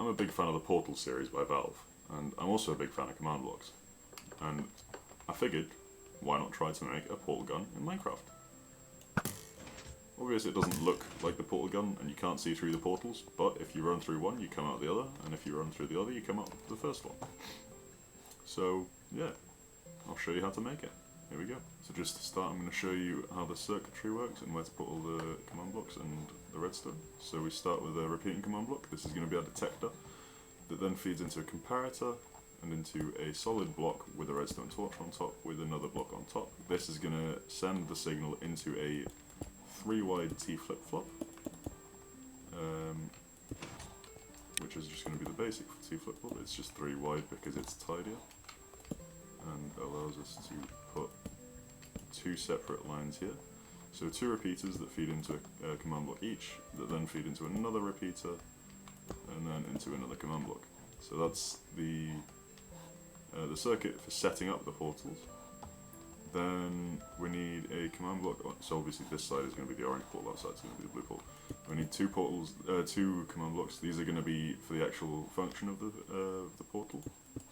I'm a big fan of the Portal series by Valve, and I'm also a big fan of command blocks. And I figured, why not try to make a portal gun in Minecraft? Obviously it doesn't look like the portal gun, and you can't see through the portals, but if you run through one, you come out the other, and if you run through the other, you come out the first one. So, yeah, I'll show you how to make it. Here we go. So just to start, I'm going to show you how the circuitry works and where to put all the command blocks and the redstone. So we start with a repeating command block. This is going to be our detector that then feeds into a comparator and into a solid block with a redstone torch on top with another block on top. This is going to send the signal into a 3-wide T flip-flop, which is just going to be the basic T flip-flop. It's just 3 wide because it's tidier and allows us to put 2 separate lines here. So 2 repeaters that feed into a command block each, that then feed into another repeater, and then into another command block. So that's the circuit for setting up the portals. Then we need a command block, so obviously this side is going to be the orange portal, that side is going to be the blue portal. We need 2 command blocks. These are going to be for the actual function of the portal,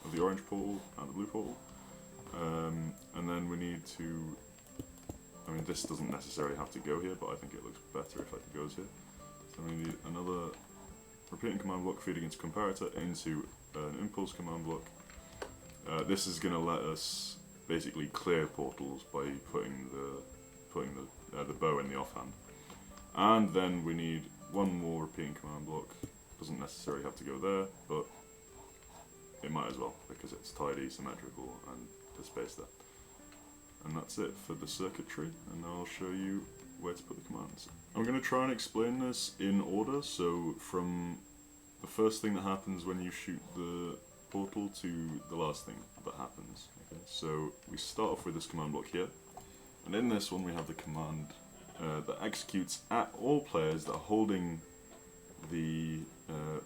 of the orange portal and the blue portal. And then we need to, I mean this doesn't necessarily have to go here, but I think it looks better if it goes here. So we need another repeating command block feeding into comparator into an impulse command block. This is going to let us basically clear portals by putting the bow in the offhand. And then we need 1 more repeating command block. Doesn't necessarily have to go there, but it might as well because it's tidy, symmetrical, and there's space there. And that's it for the circuitry, and now I'll show you where to put the commands. I'm going to try and explain this in order, so from the first thing that happens when you shoot the portal to the last thing that happens. Okay? So we start off with this command block here, and in this one we have the command that executes at all players that are holding the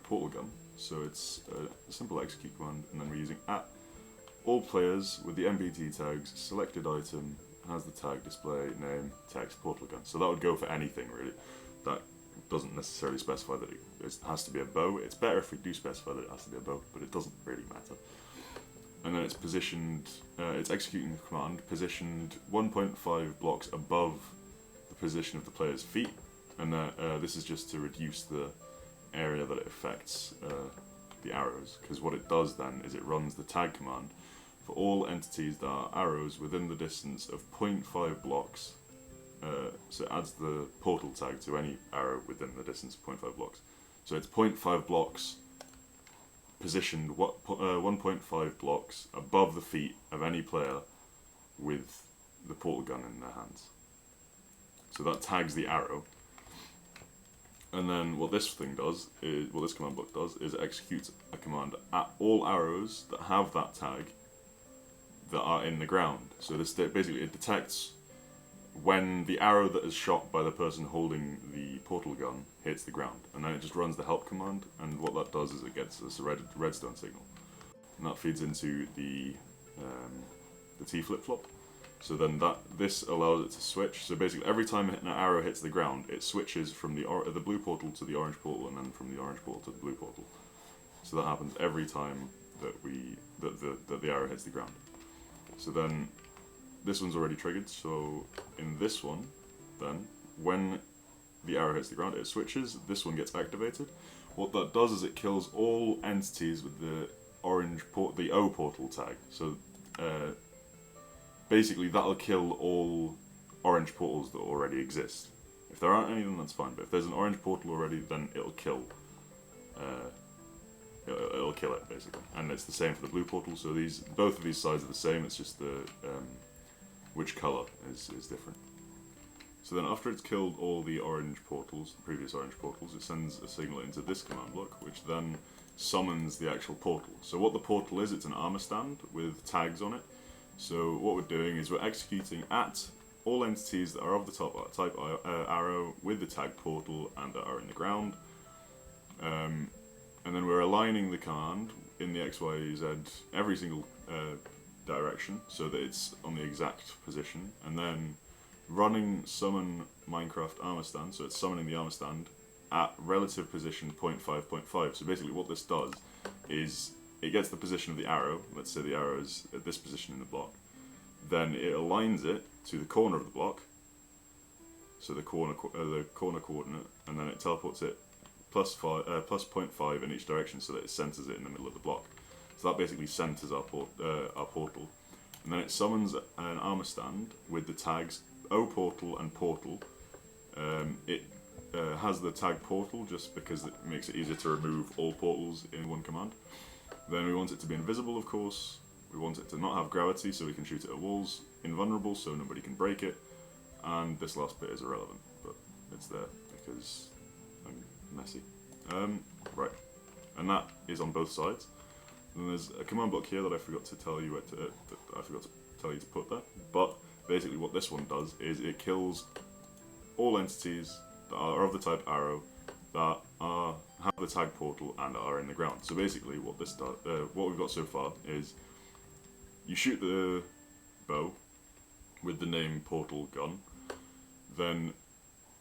portal gun. So it's a simple execute command, and then we're using at all players with the MBT tags, selected item, has the tag display, name, text, portal gun. So that would go for anything really. That doesn't necessarily specify that it has to be a bow. It's better if we do specify that it has to be a bow, but it doesn't really matter. And then it's positioned, it's executing the command, positioned 1.5 blocks above the position of the player's feet, and this is just to reduce the area that it affects the arrows, because what it does then is it runs the tag command for all entities that are arrows within the distance of 0.5 blocks. So it adds the portal tag to any arrow within the distance of 0.5 blocks. So it's 0.5 blocks positioned 1.5 blocks above the feet of any player with the portal gun in their hands. So that tags the arrow. And then what this thing does, is, what this command block does, is it executes a command at all arrows that have that tag that are in the ground. So this basically it detects when the arrow that is shot by the person holding the portal gun hits the ground, and then it just runs the help command, and what that does is it gets us a redstone signal, and that feeds into the T flip-flop. So then this allows it to switch. So basically every time an arrow hits the ground, it switches from the blue portal to the orange portal, and then from the orange portal to the blue portal. So that happens every time that the arrow hits the ground. So then this one's already triggered, so in this one, then, when the arrow hits the ground, it switches, this one gets activated. What that does is it kills all entities with the the oPortal tag. So basically that'll kill all orange portals that already exist. If there aren't any, then that's fine, but if there's an orange portal already, then it'll kill it basically. And it's the same for the blue portal, so both of these sides are the same, it's just the which colour is different. So then after it's killed all the orange portals, the previous orange portals, it sends a signal into this command block, which then summons the actual portal. So what the portal is, it's an armor stand with tags on it. So what we're doing is we're executing at all entities that are of the type arrow with the tag portal and that are in the ground. And then we're aligning the command in the X, Y, Z, every single direction so that it's on the exact position, and then running summon Minecraft armor stand, so it's summoning the armor stand at relative position 0.5, 0.5. So basically what this does is it gets the position of the arrow. Let's say the arrow is at this position in the block. Then it aligns it to the corner of the block, so the corner coordinate, and then it teleports it plus 0.5 in each direction so that it centers it in the middle of the block. So that basically centers our portal. And then it summons an armor stand with the tags oPortal and Portal. It has the tag Portal just because it makes it easier to remove all portals in one command. Then we want it to be invisible, of course. We want it to not have gravity so we can shoot it at walls. Invulnerable so nobody can break it. And this last bit is irrelevant, but it's there because I'm messy. Right, and that is on both sides. And there's a command block here that I forgot to tell you to put there. But basically, what this one does is it kills all entities that are of the type arrow that have the tag portal and are in the ground. So basically, what this does, what we've got so far is you shoot the bow with the name portal gun, then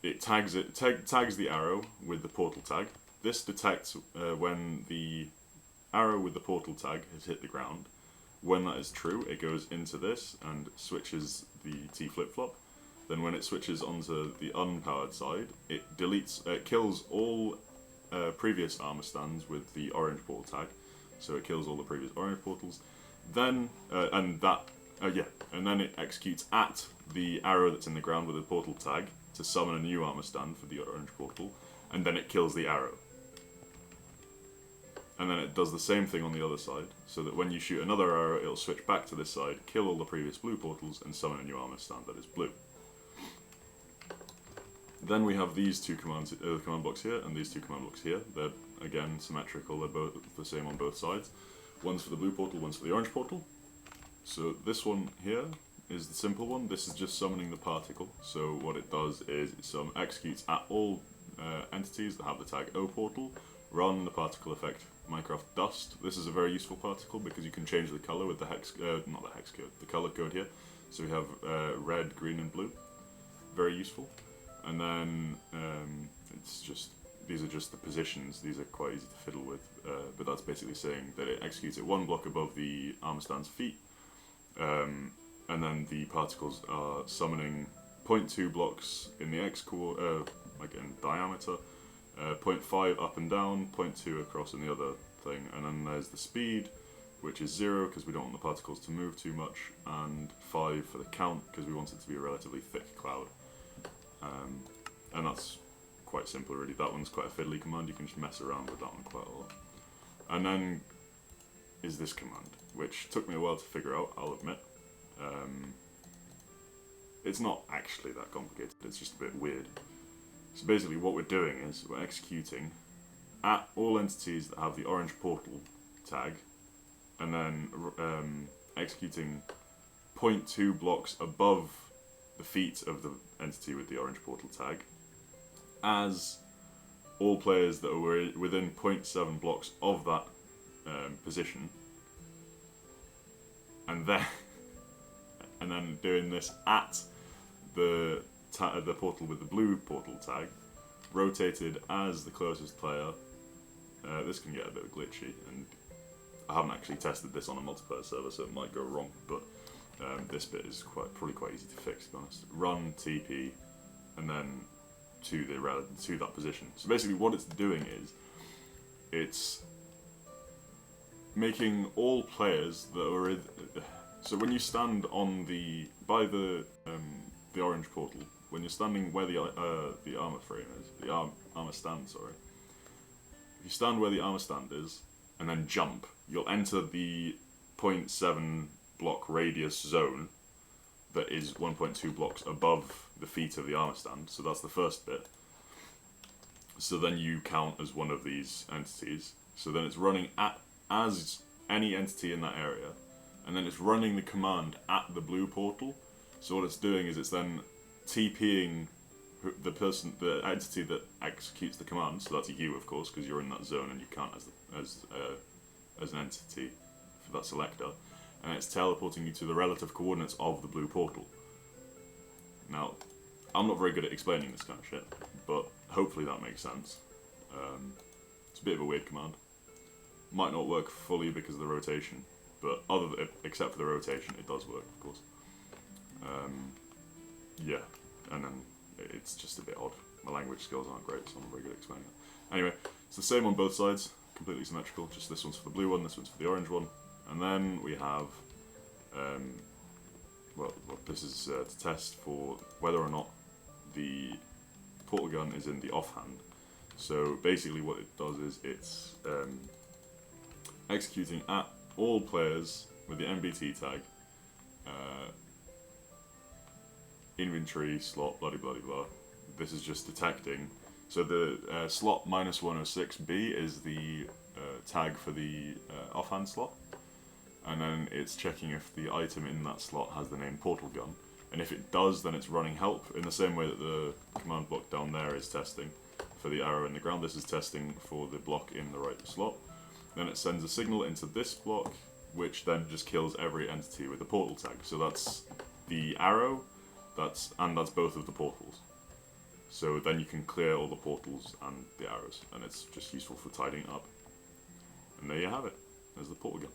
it tags the arrow with the portal tag. This detects when the arrow with the portal tag has hit the ground. When that is true, it goes into this and switches the T flip-flop. Then when it switches onto the unpowered side, it kills all previous armor stands with the orange portal tag. So it kills all the previous orange portals. Then, and then it executes at the arrow that's in the ground with the portal tag to summon a new armor stand for the orange portal, and then it kills the arrow. And then it does the same thing on the other side, so that when you shoot another arrow, it'll switch back to this side, kill all the previous blue portals, and summon a new armor stand that is blue. Then we have these two command blocks here, and these two command blocks here. They're, again, symmetrical, they're both the same on both sides. One's for the blue portal, one's for the orange portal. So this one here is the simple one. This is just summoning the particle. So what it does is it executes at all entities that have the tag oPortal, run the particle effect Minecraft dust. This is a very useful particle because you can change the color with the the color code here. So we have red, green, and blue. Very useful. And then these are just the positions. These are quite easy to fiddle with, but that's basically saying that it executes it one block above the armor stand's feet, and then the particles are summoning 0.2 blocks in the like in diameter, 0.5 up and down, 0.2 across in the other thing, and then there's the speed, which is 0 because we don't want the particles to move too much, and 5 for the count because we want it to be a relatively thick cloud. And that's quite simple really. That one's quite a fiddly command, you can just mess around with that one quite a lot. And then is this command, which took me a while to figure out, I'll admit. It's not actually that complicated, it's just a bit weird. So basically what we're doing is we're executing at all entities that have the orange portal tag, and then executing 0.2 blocks above the feet of the entity with the orange portal tag, as all players that are within 0.7 blocks of that position, and then doing this at the portal with the blue portal tag, rotated as the closest player. This can get a bit glitchy, and I haven't actually tested this on a multiplayer server, so it might go wrong, but this bit is probably quite easy to fix, to be honest. Run TP, and then to that position. So basically what it's doing is, it's making all players that are so when you stand by the orange portal, when you're standing where the armor frame is, the armor stand, sorry. If you stand where the armor stand is, and then jump, you'll enter the 0.7 block radius zone that is 1.2 blocks above the feet of the armor stand, so that's the first bit. So then you count as one of these entities, so then it's running as any entity in that area, and then it's running the command at the blue portal. So what it's doing is it's then TPing the entity that executes the command, so that's you of course, because you're in that zone and you count as an entity for that selector, and it's teleporting you to the relative coordinates of the blue portal. Now, I'm not very good at explaining this kind of shit, but hopefully that makes sense. It's a bit of a weird command. Might not work fully because of the rotation, but except for the rotation, it does work, of course. Yeah, and then it's just a bit odd. My language skills aren't great, so I'm not very good at explaining it. Anyway, it's the same on both sides, completely symmetrical, just this one's for the blue one, this one's for the orange one. And then we have, well, this is to test for whether or not the portal gun is in the offhand. So basically what it does is it's executing at all players with the MBT tag, inventory, slot, blah blah blah. This is just detecting. So the slot -106B is the tag for the offhand slot, and then it's checking if the item in that slot has the name portal gun, and if it does, then it's running help in the same way that the command block down there is testing for the arrow in the ground. This is testing for the block in the right slot. Then it sends a signal into this block, which then just kills every entity with the portal tag. So that's the arrow, and that's both of the portals. So then you can clear all the portals and the arrows, and it's just useful for tidying up. And there you have it. There's the portal gun.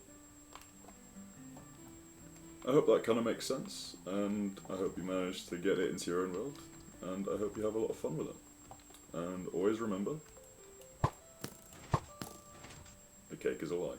I hope that kind of makes sense, and I hope you managed to get it into your own world, and I hope you have a lot of fun with it. And always remember, the cake is a lie.